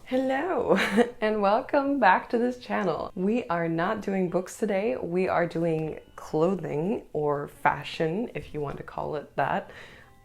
Hello and welcome back to this channel. We are not doing books today, we are doing clothing or fashion, if you want to call it that.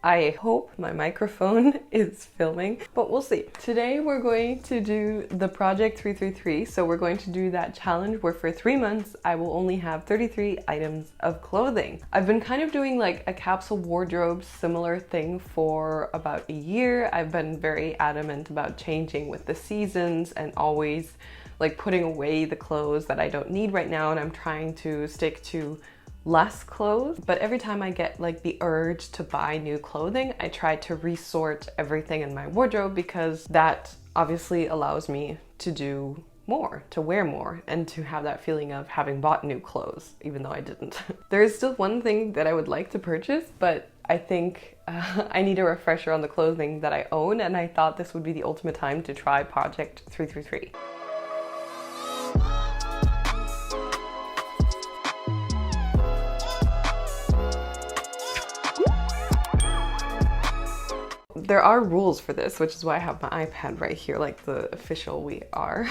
I hope my microphone is filming, but we'll see. Today we're going to do the Project 333, so we're going to do that challenge where for 3 months I will only have 33 items of clothing. I've been kind of doing like a capsule wardrobe similar thing for about a year. I've been very adamant about changing with the seasons and always like putting away the clothes that I don't need right now, and I'm trying to stick to less clothes. But every time I get like the urge to buy new clothing, I try to resort everything in my wardrobe because that obviously allows me to do more, to wear more, and to have that feeling of having bought new clothes, even though I didn't. There is still one thing that I would like to purchase, but I think I need a refresher on the clothing that I own, and I thought this would be the ultimate time to try Project 333. There are rules for this, which is why I have my iPad right here, like the official we are.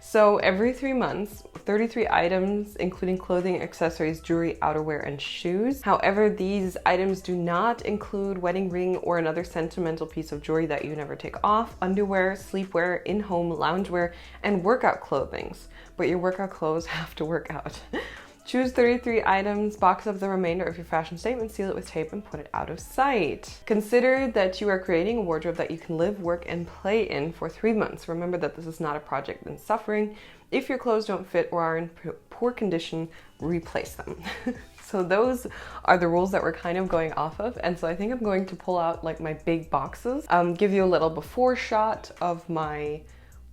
So every 3 months, 33 items, including clothing, accessories, jewelry, outerwear, and shoes. However, these items do not include wedding ring or another sentimental piece of jewelry that you never take off, underwear, sleepwear, in-home loungewear, and workout clothing. But your workout clothes have to work out. Choose 33 items, box up the remainder of your fashion statement, seal it with tape, and put it out of sight. Consider that you are creating a wardrobe that you can live, work, and play in for 3 months. Remember that this is not a project in suffering. If your clothes don't fit or are in poor condition, replace them. So those are the rules that we're kind of going off of. And so I think I'm going to pull out like my big boxes, give you a little before shot of my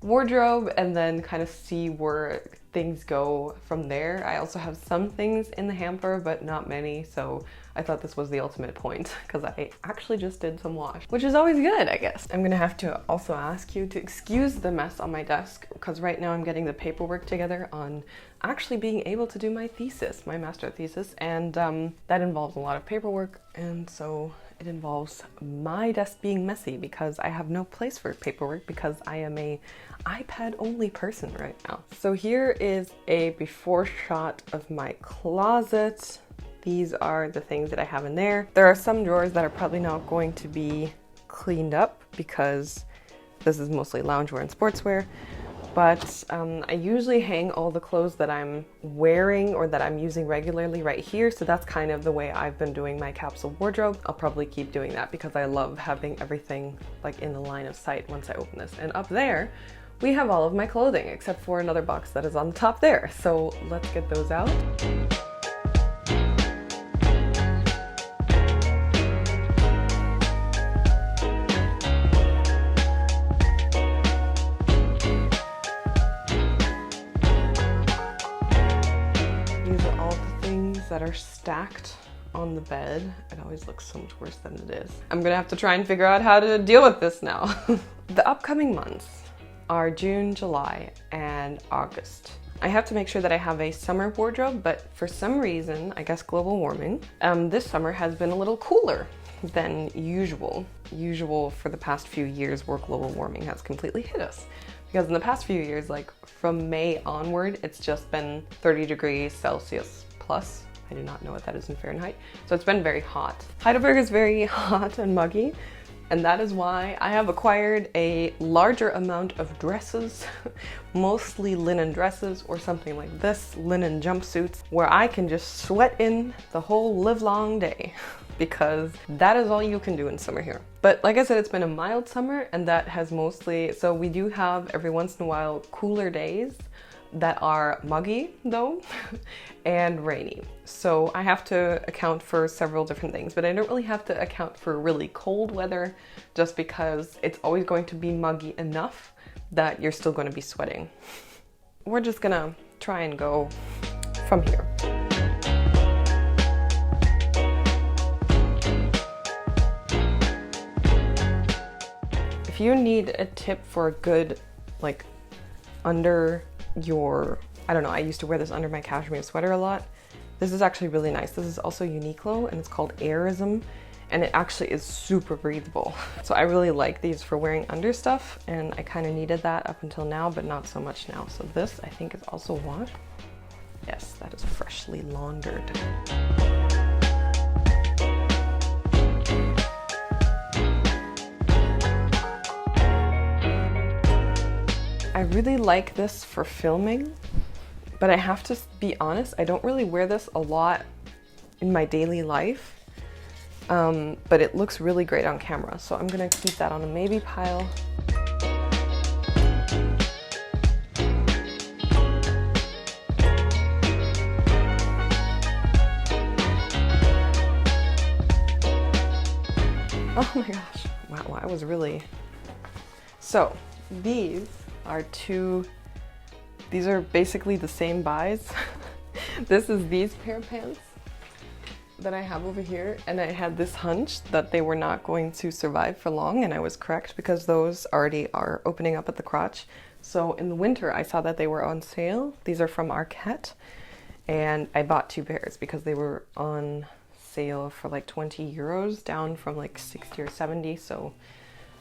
wardrobe, and then kind of see where things go from there. I also have some things in the hamper, but not many, so I thought this was the ultimate point because I actually just did some wash, which is always good, I guess. I'm gonna have to also ask you to excuse the mess on my desk because right now I'm getting the paperwork together on actually being able to do my thesis, my master thesis, and that involves a lot of paperwork, and so it involves my desk being messy because I have no place for paperwork because I am a iPad only person right now. So here is a before shot of my closet. These are the things that I have in there. There are some drawers that are probably not going to be cleaned up because this is mostly loungewear and sportswear. But I usually hang all the clothes that I'm wearing or that I'm using regularly right here. So that's kind of the way I've been doing my capsule wardrobe. I'll probably keep doing that because I love having everything like in the line of sight once I open this. And up there, we have all of my clothing except for another box that is on the top there. So let's get those out. That are stacked on the bed. It always looks so much worse than it is. I'm gonna have to try and figure out how to deal with this now. The upcoming months are June, July, and August. I have to make sure that I have a summer wardrobe, but for some reason, I guess global warming, this summer has been a little cooler than usual. Usual for the past few years where global warming has completely hit us. Because in the past few years, like from May onward, it's just been 30 degrees Celsius plus. I do not know what that is in Fahrenheit. So it's been very hot. Heidelberg is very hot and muggy, and that is why I have acquired a larger amount of dresses, mostly linen dresses or something like this, linen jumpsuits, where I can just sweat in the whole live long day because that is all you can do in summer here. But like I said, it's been a mild summer, and that has mostly, so we do have every once in a while cooler days that are muggy though and rainy. So I have to account for several different things, but I don't really have to account for really cold weather just because it's always going to be muggy enough that you're still going to be sweating. We're just gonna try and go from here. If you need a tip for a good like under your, I don't know, I used to wear this under my cashmere sweater a lot. This is actually really nice. This is also Uniqlo and it's called Airism, and it actually is super breathable. So I really like these for wearing under stuff, and I kind of needed that up until now, but not so much now. So this I think is also washed. Yes, that is freshly laundered. I really like this for filming, but I have to be honest, I don't really wear this a lot in my daily life, but it looks really great on camera, so I'm gonna keep that on a maybe pile. Oh my gosh, wow, I was really... So these are basically the same buys. This is these pair of pants that I have over here, and I had this hunch that they were not going to survive for long, and I was correct because those already are opening up at the crotch. So in the winter I saw that they were on sale. These are from Arquette, and I bought 2 pairs because they were on sale for like 20 euros, down from like 60 or 70, so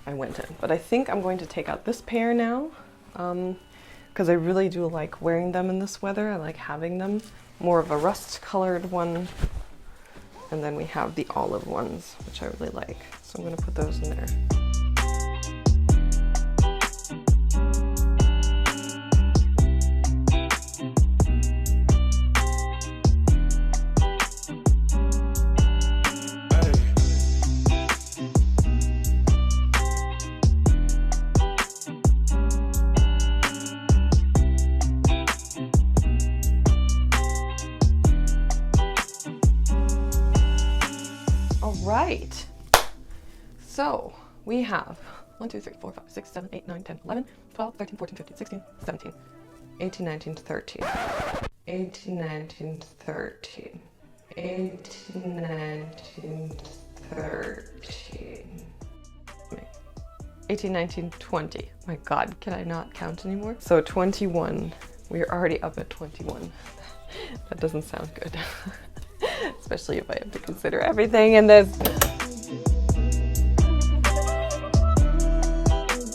I went in. But I think I'm going to take out this pair now, because I really do like wearing them in this weather. I like having them. More of a rust colored one, and then we have the olive ones, which I really like. So I'm going to put those in there. Right, so we have 1, 2, 3, 4, 5, 6, 7, 8, 9, 10, 11, 12, 13, 14, 15, 16, 17, 18, 19, 13, 18, 19, 13, 18, 19, 13, 18, 19, 20. My God, can I not count anymore? So 21, we're already up at 21. That doesn't sound good. Especially if I have to consider everything in this.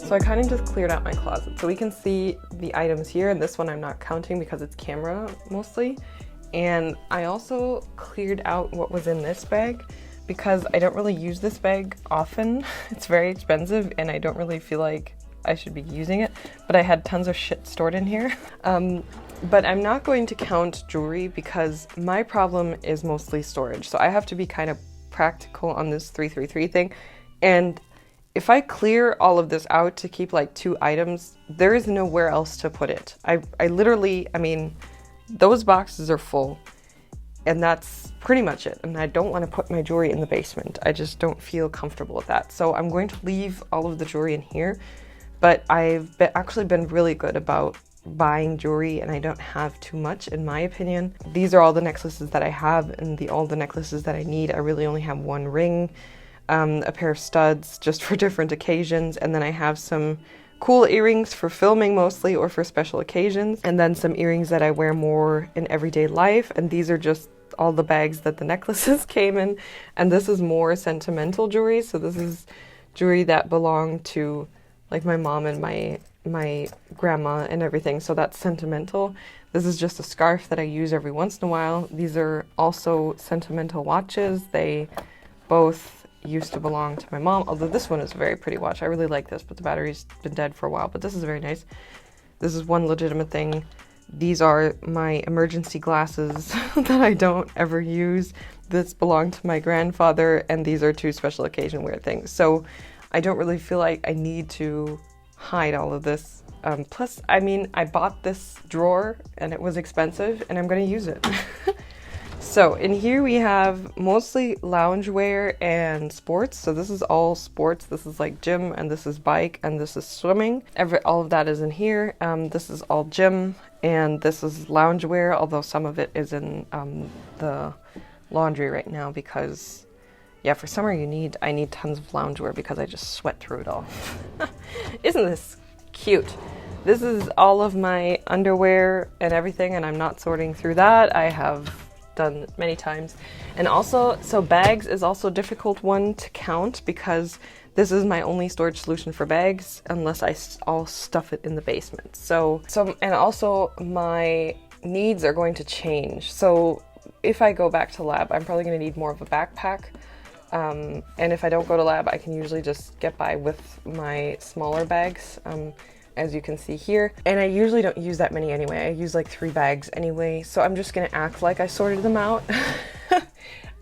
So I kind of just cleared out my closet. So we can see the items here, and this one I'm not counting because it's camera mostly. And I also cleared out what was in this bag because I don't really use this bag often. It's very expensive and I don't really feel like I should be using it, but I had tons of shit stored in here. But I'm not going to count jewelry because my problem is mostly storage. So I have to be kind of practical on this 333 thing. And if I clear all of this out to keep like 2 items, there is nowhere else to put it. I literally, I mean, those boxes are full and that's pretty much it. And I don't want to put my jewelry in the basement. I just don't feel comfortable with that. So I'm going to leave all of the jewelry in here, but I've actually been really good about buying jewelry, and I don't have too much in my opinion. These are all the necklaces that I have, and all the necklaces that I need. I really only have 1 ring, a pair of studs just for different occasions, and then I have some cool earrings for filming mostly or for special occasions, and then some earrings that I wear more in everyday life, and these are just all the bags that the necklaces came in. And this is more sentimental jewelry, so this is jewelry that belonged to like my mom and my grandma and everything, so that's sentimental. This is just a scarf that I use every once in a while. These are also sentimental watches. They both used to belong to my mom, although this one is a very pretty watch. I really like this, but the battery's been dead for a while, but this is very nice. This is one legitimate thing. These are my emergency glasses that I don't ever use. This belonged to my grandfather, and these are 2 special occasion wear things. So I don't really feel like I need to hide all of this. Plus, I mean, I bought this drawer and it was expensive and I'm going to use it. So in here we have mostly loungewear and sports. So this is all sports. This is like gym, and this is bike, and this is swimming. All of that is in here. This is all gym, and this is loungewear, although some of it is in the laundry right now because, yeah, for summer I need tons of loungewear because I just sweat through it all. Isn't this cute? This is all of my underwear and everything, and I'm not sorting through that. I have done many times. And also, so bags is also a difficult one to count because this is my only storage solution for bags unless I'll stuff it in the basement. And also my needs are going to change. So if I go back to lab, I'm probably going to need more of a backpack. And if I don't go to lab, I can usually just get by with my smaller bags, as you can see here. And I usually don't use that many anyway. I use like 3 bags anyway, so I'm just gonna act like I sorted them out.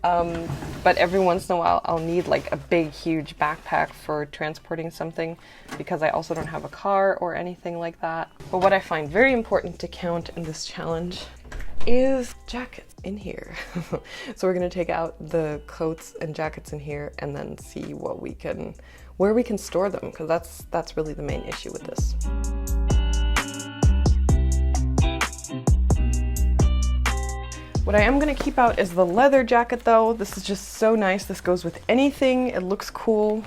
But every once in a while, I'll need like a big, huge backpack for transporting something because I also don't have a car or anything like that. But what I find very important to count in this challenge is jackets in here. So we're gonna take out the coats and jackets in here and then see where we can store them, because that's really the main issue with this. What I am gonna keep out is the leather jacket though. This is just so nice. This goes with anything. It looks cool.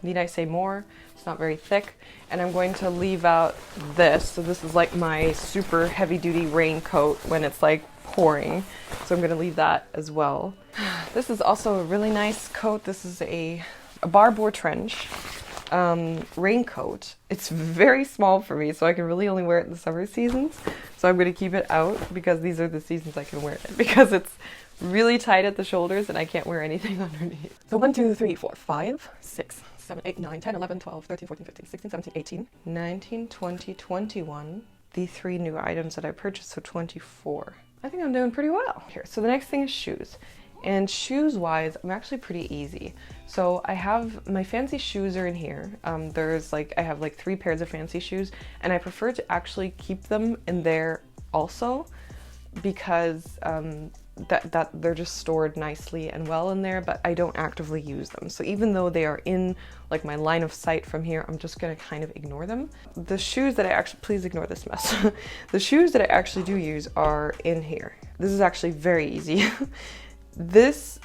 Need I say more? It's not very thick. And I'm going to leave out this. So this is like my super heavy duty raincoat when it's like pouring. So I'm gonna leave that as well. This is also a really nice coat. This is a barbour trench raincoat. It's very small for me, so I can really only wear it in the summer seasons. So I'm going to keep it out because these are the seasons I can wear it, because it's really tight at the shoulders and I can't wear anything underneath. So 1, 2, 3, 4, 5, 6, 7, 8, 9, 10, 11, 12, 13, 14, 15, 16, 17, 18, 19, 20, 21. The 3 new items that I purchased, so 24. I think I'm doing pretty well here. So the next thing is shoes. And shoes wise, I'm actually pretty easy. So I have my fancy shoes are in here. I have like 3 pairs of fancy shoes, and I prefer to actually keep them in there also because that they're just stored nicely and well in there, but I don't actively use them. So even though they are in like my line of sight from here, I'm just gonna kind of ignore them. The shoes that I actually, please ignore this mess. The shoes that I actually do use are in here. This is actually very easy. These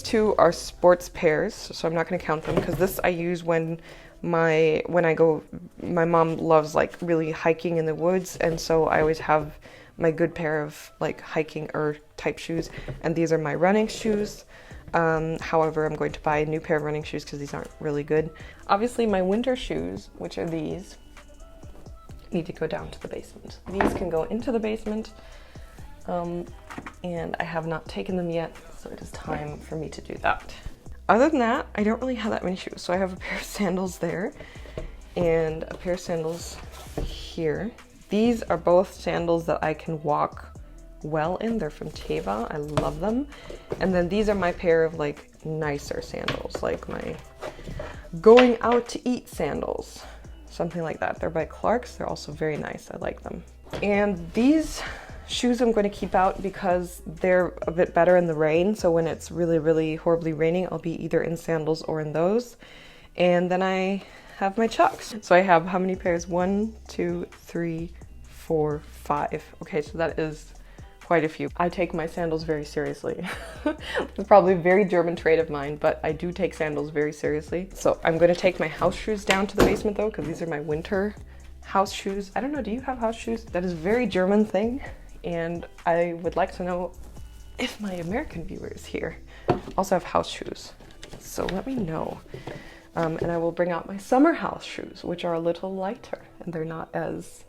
2 are sports pairs, so I'm not going to count them because this I use when my mom loves like really hiking in the woods, and so I always have my good pair of like hiking or type shoes, and these are my running shoes. However, I'm going to buy a new pair of running shoes because these aren't really good. Obviously my winter shoes, which are these, need to go down to the basement. These can go into the basement. And I have not taken them yet, so it is time for me to do that. Other than that, I don't really have that many shoes. So I have a pair of sandals there and a pair of sandals here. These are both sandals that I can walk well in. They're from Teva. I love them. And then these are my pair of like nicer sandals, like my going out to eat sandals, something like that. They're by Clark's. They're also very nice. I like them. And these shoes I'm going to keep out because they're a bit better in the rain. So when it's really, really horribly raining, I'll be either in sandals or in those. And then I have my Chucks. So I have how many pairs? 1, 2, 3, 4, 5. Okay, so that is quite a few. I take my sandals very seriously. It's probably a very German trait of mine, but I do take sandals very seriously. So I'm going to take my house shoes down to the basement though, because these are my winter house shoes. I don't know, do you have house shoes? That is a very German thing. And I would like to know if my American viewers here also have house shoes. So let me know. And I will bring out my summer house shoes, which are a little lighter and they're not as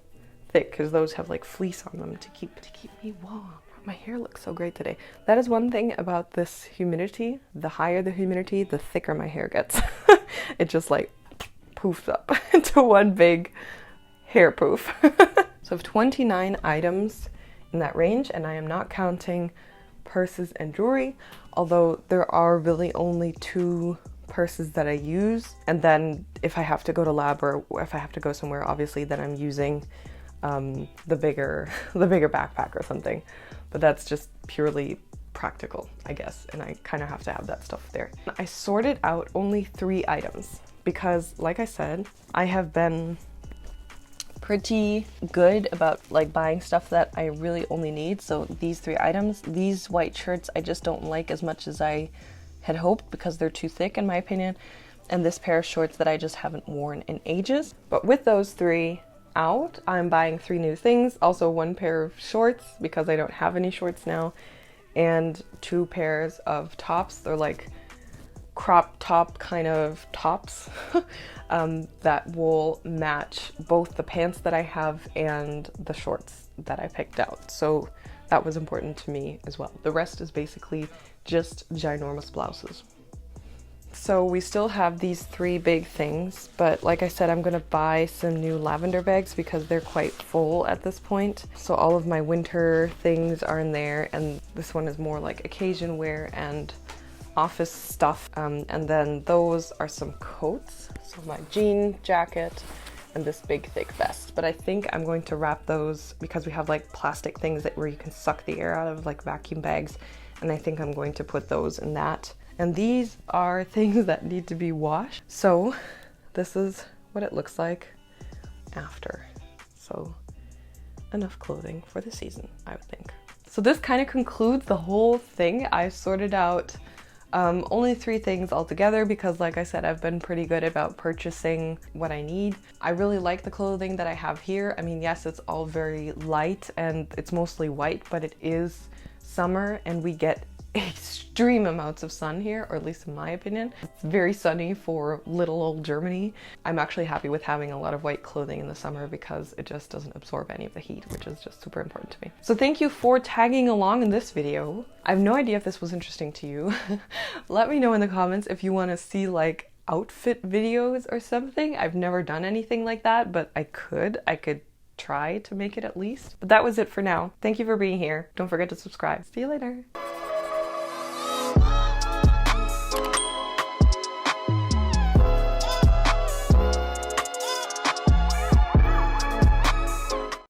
thick because those have like fleece on them to keep me warm. My hair looks so great today. That is one thing about this humidity. The higher the humidity, the thicker my hair gets. It just like poofs up into one big hair poof. So I have 29 items in that range, and I am not counting purses and jewelry, although there are really only 2 purses that I use. And then if I have to go to lab or if I have to go somewhere, obviously then I'm using the bigger backpack or something. But that's just purely practical, I guess, and I kind of have to have that stuff there. I sorted out only 3 items because, like I said, I have been pretty good about like buying stuff that I really only need. So these 3 items, these white shirts I just don't like as much as I had hoped because they're too thick in my opinion, and this pair of shorts that I just haven't worn in ages. But with those 3, out, I'm buying 3 new things. Also 1 pair of shorts because I don't have any shorts now, and 2 pairs of tops. They're like crop top kind of tops that will match both the pants that I have and the shorts that I picked out. So that was important to me as well. The rest is basically just ginormous blouses. So we still have these 3 big things, but like I said, I'm gonna buy some new lavender bags because they're quite full at this point. So all of my winter things are in there, and this one is more like occasion wear and office stuff. And then those are some coats. So my jean jacket and this big thick vest. But I think I'm going to wrap those because we have like plastic things where you can suck the air out of, like vacuum bags. And I think I'm going to put those in that. And these are things that need to be washed. So this is what it looks like after. So enough clothing for the season, I would think. So this kind of concludes the whole thing. I sorted out only 3 things altogether because, like I said, I've been pretty good about purchasing what I need. I really like the clothing that I have here. I mean, yes, it's all very light and it's mostly white, but it is summer and we get extreme amounts of sun here, or at least in my opinion. It's very sunny for little old Germany. I'm actually happy with having a lot of white clothing in the summer because it just doesn't absorb any of the heat, which is just super important to me. So thank you for tagging along in this video. I have no idea if this was interesting to you. Let me know in the comments if you want to see like outfit videos or something. I've never done anything like that, but I could try to make it at least. But that was it for now. Thank you for being here. Don't forget to subscribe. See you later.